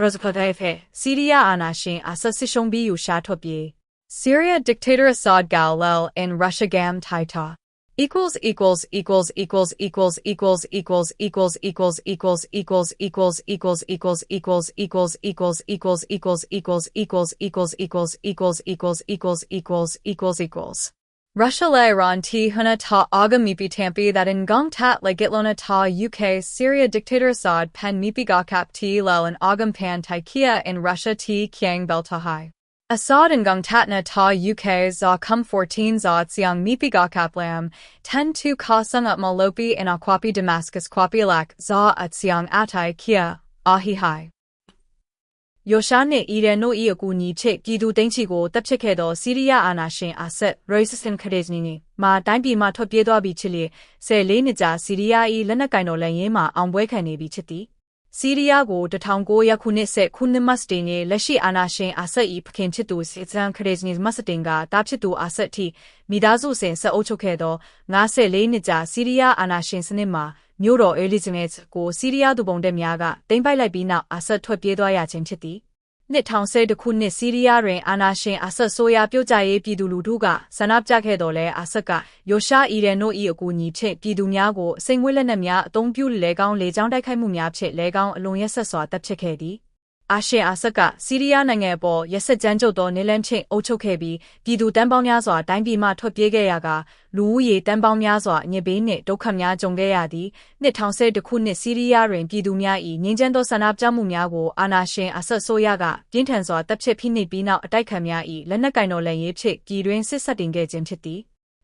Prozapotaife, Syria Anashin Asasishon Biu Shatopye. Syria dictator Assad Galil in Russia Gam Taita. Equals Russia la Iran T huna ta aga mipi tampi that in gong tat la gitlona ta UK Syria dictator Assad pen mipi gakap T lel and agam pan taikia in Russia T kiang beltahai. Assad and gong tatna ta UK za kum 14 za tsiang mipi gakap lam 10-2 ka sung up malopi in akwapi Damascus kwapi lak za at tsiang atai kia ahi hai. Yoshane ire no iaku ni che gidu dengchigo tapchekedo Syria anashin aset resistant kadejnini ma daimpi ma thopyedo bi chili se lenija Syria I lanakaino lanyin ma aungwe khane bi chiti Syria go 1900ခုနှစ်မတ်တင်ရဲ့လက်ရှိအာဏာရှင်အာဆတ်၏ဖခင်ဖြစ်သူစစ်စံခရစ်နီမတ်တင်ကတားဖြစ်သူအာဆတ်တီမိသားစုစဉ်ဆက်အုပ်ချုပ်ခဲ့သော54နှစ်ကြာဆီးရီးယားအာဏာရှင်စနစ်မှာမြို့တော်အေလီဇမက်ကိုဆီးရီးယားသူပုန်တပ်များကသိမ်းပိုက်လိုက်ပြီးနောက်အာဆတ်ထွက်ပြေးသွားရခြင်းဖြစ်သည်2010ခုနှစ်ဆီးရီးယားတွင်အာဏာရှင်အာဆတ်ဆိုးရာပြုတ်ကျရေးပြည်သူလူထုကဆန္ဒပြခဲ့တော်လဲအာဆတ်ကယိုရှာအီရန်တို့၏အကူအညီဖြင့်ပြည်သူများကိုစိန်ဝှက်လက်နက်များအသုံးပြုလဲကောင်းလေကြောင်းတိုက်ခိုက်မှုများဖြင့်လဲကောင်းအလွန်ရက်စက်စွာတပ်ဖြတ်ခဲ့သည်အာရှင်အာဆတ်ကဆီးရီးယားနိုင်ငံအပေါ်ရက်စက်ကြမ်းကြုတ်သောနေလန်းချင်းအုပ်ချုပ်ခဲ့ပြီးပြည်သူတန်းပေါင်းများစွာတိုင်းပြည်မှထွက်ပြေးခဲ့ရကလူဦးရေတန်းပေါင်းများစွာညစ်ဘေးနှင့်ဒုက္ခများကြုံခဲ့ရသည်2010ခုနှစ်ဆီးရီးယားတွင်ပြည်သူများ၏ငြိမ်းချမ်းသောဆန္ဒပြမှုများကိုအာဏာရှင်အာဆတ်ဆိုးရကပြင်းထန်စွာတပ်ဖြတ်ဖိနှိပ်ပြီးနောက်အတိုက်ခံများ၏လက်နက်ကင်တော်လှန်ရေးဖြင့်ပြည်တွင်းစစ်ဆက်တင်ခဲ့ခြင်းဖြစ်သည်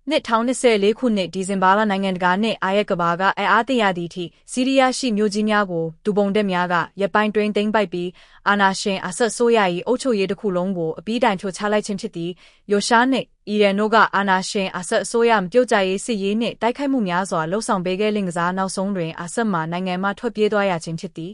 2024ခုနှစ်ဒီဇင်ဘာလနိုင်ငံတကာနှင့်အာရက်ကဘာကအအားတရသည့်အထိဆီးရီးယားရှိမြို့ကြီးများကိုဒူပုံတက်များကရပ်ပိုင်းတွင်သိမ်းပိုက်ပြီးအာဏာရှင်အာဆတ်ဆိုးရ၏အုပ်ချုပ်ရေးတစ်ခုလုံးကိုအပြီးတိုင်ဖြိုချလိုက်ခြင်းဖြစ်သည်ယိုရှာနှင့်အီရန်တို့ကအာဏာရှင်အာဆတ်အစိုးရမပြုတ်ကျရေးစစ်ရေးနှင့်တိုက်ခိုက်မှုများစွာလှုံ့ဆော်ပေးခဲ့လင့်ကစားနောက်ဆုံးတွင်အာဆတ်မှနိုင်ငံမှထွက်ပြေးသွားရခြင်းဖြစ်သည်